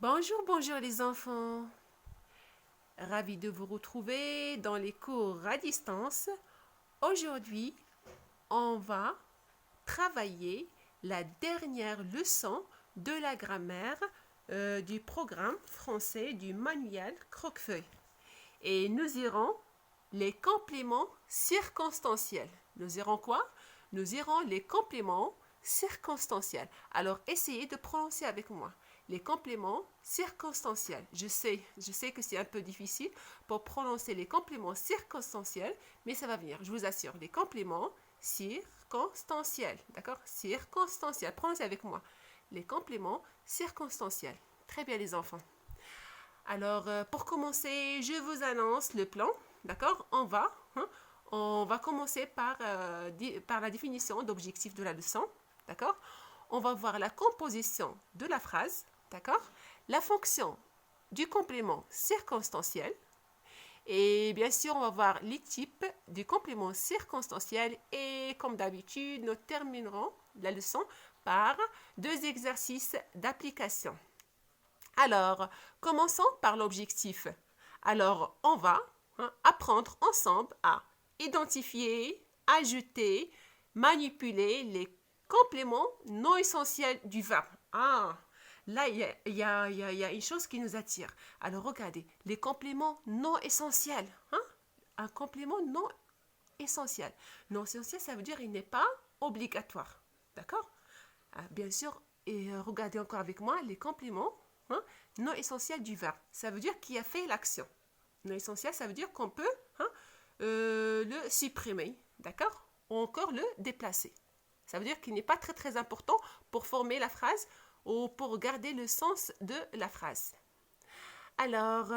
Bonjour, bonjour les enfants. Ravi de vous retrouver dans les cours à distance. Aujourd'hui, on va travailler la dernière leçon de la grammaire du programme français du manuel Croquefeuille. Et nous irons les compléments circonstanciels. Nous irons quoi? Nous irons les compléments circonstanciels. Alors, essayez de prononcer avec moi. Les compléments circonstanciels. Je sais que c'est un peu difficile pour prononcer les compléments circonstanciels, mais ça va venir, je vous assure. Les compléments circonstanciels. D'accord? Circonstanciels. Prononcez avec moi. Les compléments circonstanciels. Très bien, les enfants. Alors, pour commencer, je vous annonce le plan. D'accord? On va commencer par la définition d'objectif de la leçon. D'accord? On va voir la composition de la phrase. D'accord? La fonction du complément circonstanciel. Et bien sûr, on va voir les types du complément circonstanciel. Et comme d'habitude, nous terminerons la leçon par 2 exercices d'application. Alors, commençons par l'objectif. Alors, on va apprendre ensemble à identifier, ajouter, manipuler les compléments non essentiels du verbe. Ah, là, il y a une chose qui nous attire. Alors, regardez, les compléments non essentiels. Un complément non essentiel. Non essentiel, ça veut dire il n'est pas obligatoire. D'accord? Bien sûr, et regardez encore avec moi les compléments non essentiels du verbe. Ça veut dire qui a fait l'action. Non essentiel, ça veut dire qu'on peut le supprimer, d'accord? Ou encore le déplacer. Ça veut dire qu'il n'est pas très très important pour former la phrase ou pour garder le sens de la phrase. Alors,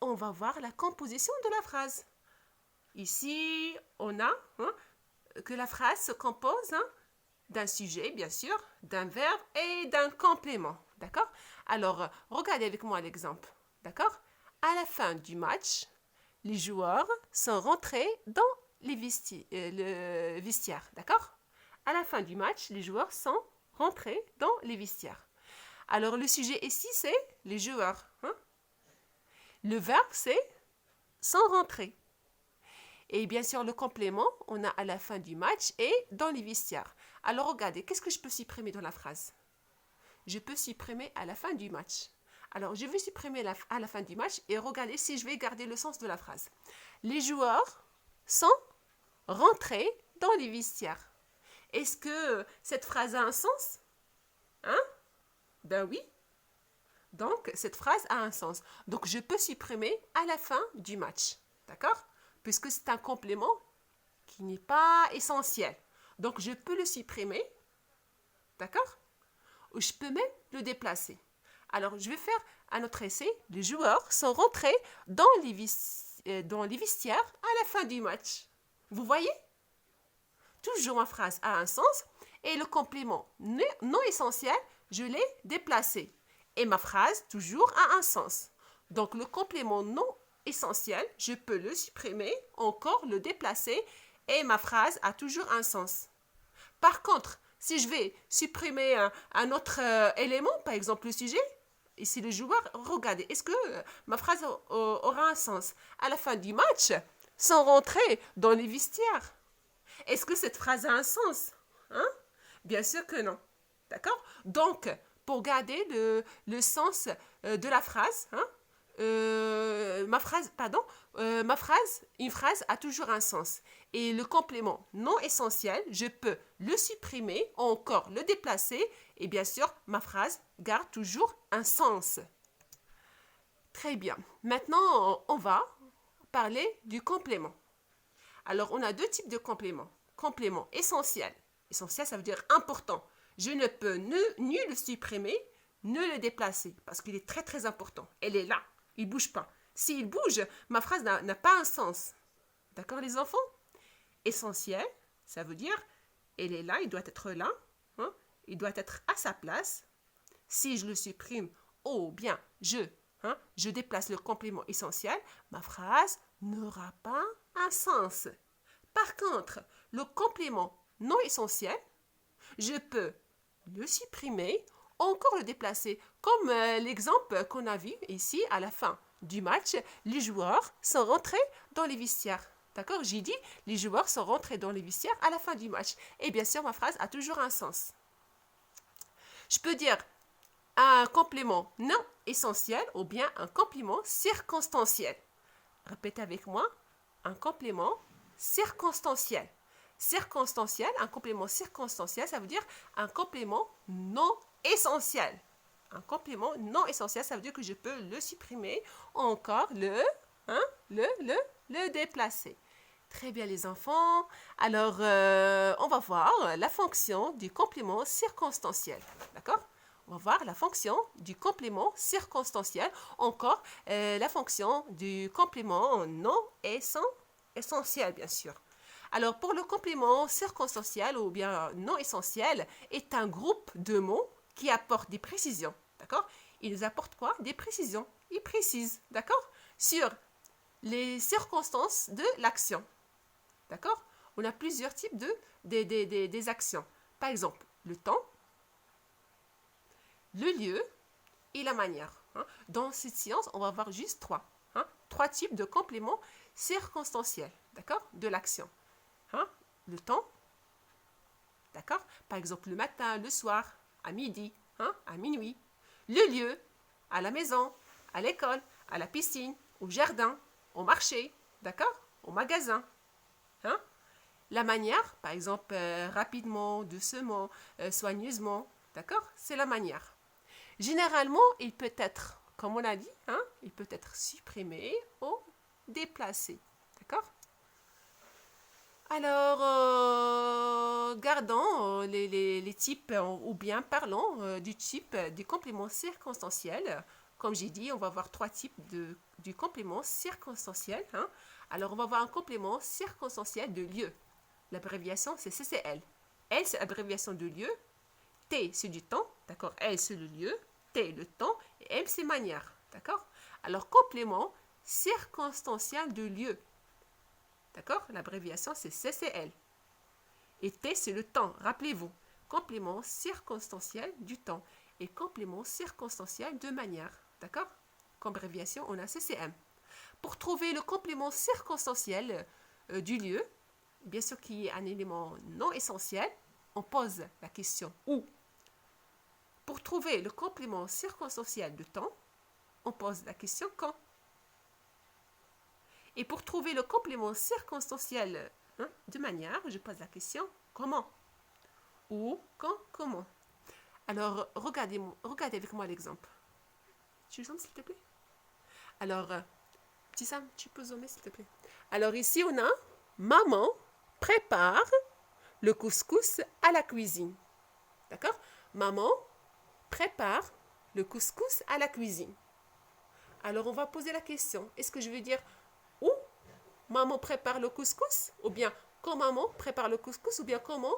on va voir la composition de la phrase. Ici, on a que la phrase se compose d'un sujet, bien sûr, d'un verbe et d'un complément. D'accord? Alors, regardez avec moi l'exemple. D'accord? À la fin du match, les joueurs sont rentrés dans le vestiaire. D'accord? À la fin du match, les joueurs sont rentrés dans les vestiaires. Alors, le sujet ici, c'est les joueurs. Le verbe, c'est sont rentrés. Et bien sûr, le complément, on a à la fin du match et dans les vestiaires. Alors, regardez, qu'est-ce que je peux supprimer dans la phrase? Je peux supprimer à la fin du match. Alors, je vais supprimer à la fin du match et regardez si je vais garder le sens de la phrase. Les joueurs sont rentrés dans les vestiaires. Est-ce que cette phrase a un sens? Ben oui. Donc, cette phrase a un sens. Donc, je peux supprimer à la fin du match. D'accord? Puisque c'est un complément qui n'est pas essentiel. Donc, je peux le supprimer. D'accord? Ou je peux même le déplacer. Alors, je vais faire un autre essai. Les joueurs sont rentrés dans les vestiaires à la fin du match. Vous voyez? Toujours ma phrase a un sens et le complément non essentiel, je l'ai déplacé. Et ma phrase, toujours, a un sens. Donc, le complément non essentiel, je peux le supprimer, encore le déplacer et ma phrase a toujours un sens. Par contre, si je vais supprimer un autre élément, par exemple le sujet, ici le joueur, regardez, est-ce que ma phrase aura un sens? À la fin du match, sans rentrer dans les vestiaires. Est-ce que cette phrase a un sens? Bien sûr que non. D'accord? Donc, pour garder le sens de la phrase, une phrase a toujours un sens. Et le complément non essentiel, je peux le supprimer ou encore le déplacer. Et bien sûr, ma phrase garde toujours un sens. Très bien. Maintenant, on va parler du complément. Alors, on a 2 types de compléments. Complément essentiel. Essentiel, ça veut dire important. Je ne peux ni le supprimer, ni le déplacer, parce qu'il est très très important. Elle est là, il ne bouge pas. S'il bouge, ma phrase n'a pas un sens. D'accord les enfants? Essentiel, ça veut dire, elle est là, il doit être là, il doit être à sa place. Si je le supprime, ou bien je déplace le complément essentiel, ma phrase n'aura pas un sens. Par contre, le complément non essentiel, je peux le supprimer encore le déplacer. Comme l'exemple qu'on a vu ici à la fin du match, les joueurs sont rentrés dans les vestiaires. D'accord? J'ai dit, les joueurs sont rentrés dans les vestiaires à la fin du match. Et bien sûr, ma phrase a toujours un sens. Je peux dire un complément non essentiel ou bien un complément circonstanciel. Répétez avec moi, un complément circonstanciel. Circonstanciel, un complément circonstanciel, ça veut dire un complément non essentiel. Un complément non essentiel, ça veut dire que je peux le supprimer ou encore le déplacer. Très bien les enfants. Alors, on va voir la fonction du complément circonstanciel. D'accord? On va voir la fonction du complément circonstanciel. Encore, la fonction du complément non essentiel, bien sûr. Alors, pour le complément circonstanciel ou bien non essentiel, est un groupe de mots qui apportent des précisions. D'accord? Il nous apporte quoi? Des précisions. Il précise, d'accord? Sur les circonstances de l'action. D'accord? On a plusieurs types des actions. Par exemple, le temps, le lieu et la manière. Dans cette séance, on va voir juste trois types de compléments circonstanciels, d'accord, de l'action. Le temps, d'accord, par exemple le matin, le soir, à midi, à minuit. Le lieu, à la maison, à l'école, à la piscine, au jardin, au marché, d'accord, au magasin. La manière, par exemple, rapidement, doucement, soigneusement, d'accord, c'est la manière. Généralement, il peut être, comme on a dit, il peut être supprimé ou déplacé. D'accord? Alors, gardons les types, ou bien parlons du type du complément circonstanciel. Comme j'ai dit, on va voir trois types du complément circonstanciel. Alors, on va voir un complément circonstanciel de lieu. L'abréviation, c'est CCL. L, c'est l'abréviation de lieu. T, c'est du temps. D'accord? L, c'est le lieu. T, le temps. Et M, c'est manière. D'accord? Alors, complément circonstanciel de lieu. D'accord? L'abréviation, c'est CCL. Et T, c'est le temps. Rappelez-vous. Complément circonstanciel du temps. Et complément circonstanciel de manière. D'accord? Comme abréviation, on a CCM. Pour trouver le complément circonstanciel du lieu, bien sûr qu'il y ait un élément non essentiel, on pose la question où. Pour trouver le complément circonstanciel de temps, on pose la question quand. Et pour trouver le complément circonstanciel de manière, je pose la question comment. Où, quand, comment. Alors, regardez avec moi l'exemple. Tu zoomes, s'il te plaît? Alors, petit Sam, tu peux zoomer, s'il te plaît? Alors, ici, on a maman prépare le couscous à la cuisine. D'accord? Maman prépare le couscous à la cuisine. Alors, on va poser la question. Est-ce que je veux dire où maman prépare le couscous? Ou bien quand maman prépare le couscous? Ou bien comment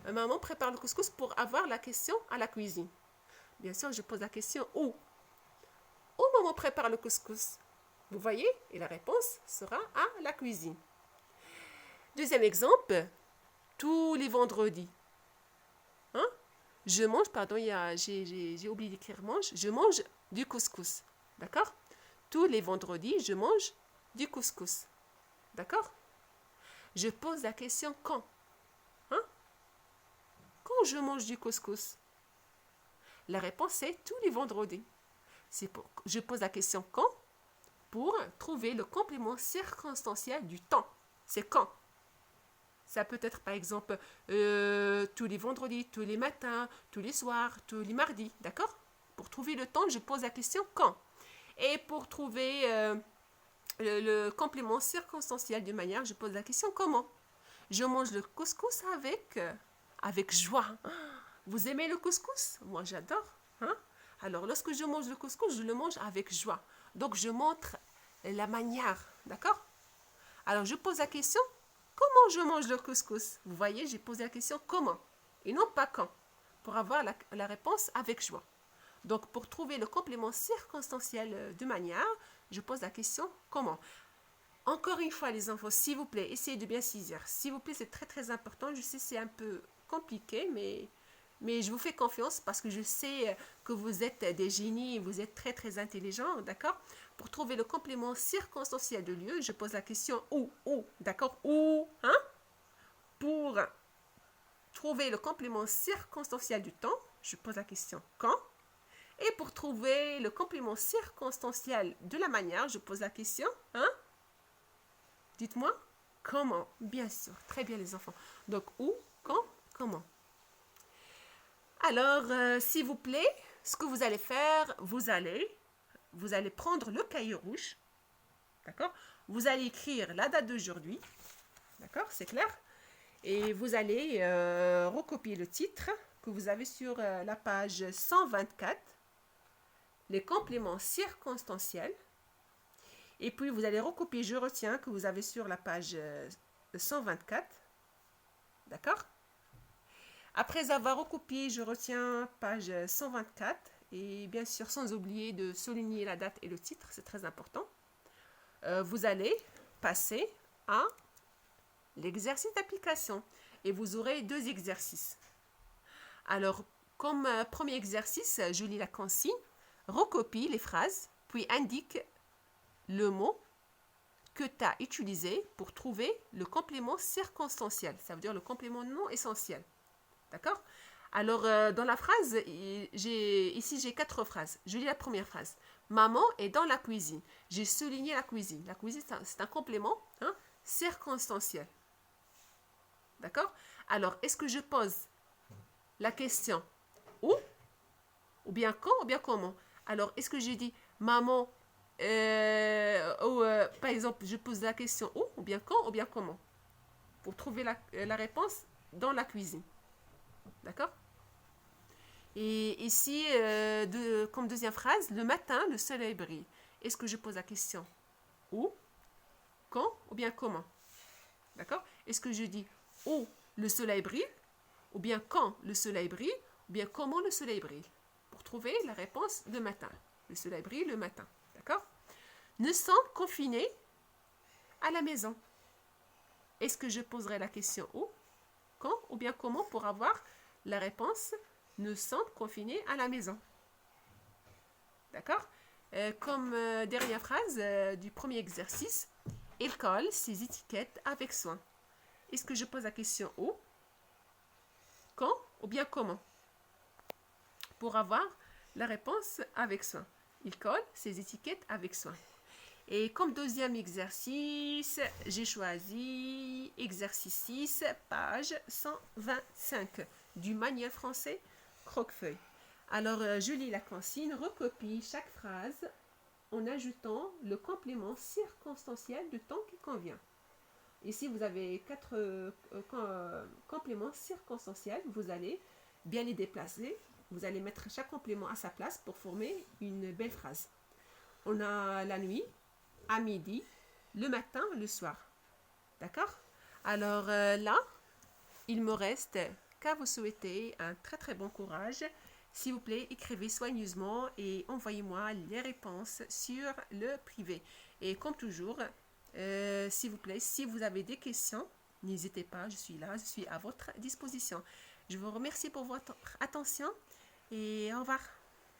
maman prépare le couscous pour avoir la question à la cuisine? Bien sûr, je pose la question où? Où maman prépare le couscous? Vous voyez? Et la réponse sera à la cuisine. Deuxième exemple, tous les vendredis. Je mange, pardon, j'ai oublié d'écrire mange. Je mange du couscous. D'accord? Tous les vendredis, je mange du couscous. D'accord? Je pose la question quand? Quand je mange du couscous? La réponse est tous les vendredis. Je pose la question quand pour trouver le complément circonstanciel du temps. C'est quand? Ça peut être par exemple tous les vendredis, tous les matins, tous les soirs, tous les mardis. D'accord? Pour trouver le temps, je pose la question quand. Et pour trouver le complément circonstanciel de manière, je pose la question comment. Je mange le couscous avec joie. Vous aimez le couscous? Moi, j'adore. Alors, lorsque je mange le couscous, je le mange avec joie. Donc, je montre la manière. D'accord? Alors, je pose la question, comment je mange le couscous? Vous voyez, j'ai posé la question comment et non pas quand, pour avoir la réponse avec joie. Donc, pour trouver le complément circonstanciel de manière, je pose la question comment. Encore une fois, les enfants, s'il vous plaît, essayez de bien saisir. S'il vous plaît, c'est très très important. Je sais, c'est un peu compliqué, mais mais je vous fais confiance parce que je sais que vous êtes des génies, vous êtes très très intelligents, d'accord? Pour trouver le complément circonstanciel de lieu, je pose la question où, d'accord? Où, hein? Pour trouver le complément circonstanciel du temps, je pose la question quand? Et pour trouver le complément circonstanciel de la manière, je pose la question, hein? Dites-moi, comment? Bien sûr, très bien les enfants. Donc, où, quand, comment? Alors, s'il vous plaît, ce que vous allez faire, vous allez prendre le cahier rouge, d'accord? Vous allez écrire la date d'aujourd'hui, d'accord? C'est clair? Et vous allez recopier le titre que vous avez sur la page 124, les compléments circonstanciels. Et puis, vous allez recopier je retiens que vous avez sur la page 124, d'accord? Après avoir recopié je retiens page 124, et bien sûr sans oublier de souligner la date et le titre, c'est très important, vous allez passer à l'exercice d'application. Et vous aurez 2 exercices. Alors, comme premier exercice, je lis la consigne, recopie les phrases, puis indique le mot que tu as utilisé pour trouver le complément circonstanciel. Ça veut dire le complément non essentiel. D'accord? Alors, dans la phrase, ici j'ai 4 phrases. Je lis la première phrase. Maman est dans la cuisine. J'ai souligné la cuisine. La cuisine, c'est un complément circonstanciel. D'accord? Alors, est-ce que je pose la question où, ou bien quand, ou bien comment? Alors, est-ce que je dis maman, par exemple, je pose la question où, ou bien quand, ou bien comment? Pour trouver la réponse dans la cuisine. D'accord? Et ici, comme deuxième phrase, le matin, le soleil brille. Est-ce que je pose la question où, quand, ou bien comment? D'accord? Est-ce que je dis où le soleil brille, ou bien quand le soleil brille, ou bien comment le soleil brille? Pour trouver la réponse le matin. Le soleil brille le matin. D'accord? Nous sommes confinés à la maison. Est-ce que je poserai la question où, quand, ou bien comment pour avoir la réponse nous sommes confinés à la maison? D'accord? Comme dernière phrase du premier exercice, il colle ses étiquettes avec soin. Est-ce que je pose la question où, quand ou bien comment? Pour avoir la réponse avec soin. Il colle ses étiquettes avec soin. Et comme deuxième exercice, j'ai choisi exercice 6, page 125 du manuel français Croquefeuille. Alors, je lis la consigne, recopie chaque phrase en ajoutant le complément circonstanciel du temps qui convient. Ici, vous avez 4 compléments circonstanciels. Vous allez bien les déplacer. Vous allez mettre chaque complément à sa place pour former une belle phrase. On a la nuit, à midi, le matin, le soir. D'accord? Alors là, il me reste qu'à vous souhaiter un très très bon courage. S'il vous plaît, écrivez soigneusement et envoyez-moi les réponses sur le privé. Et comme toujours, s'il vous plaît, si vous avez des questions, n'hésitez pas, je suis là, je suis à votre disposition. Je vous remercie pour votre attention et au revoir.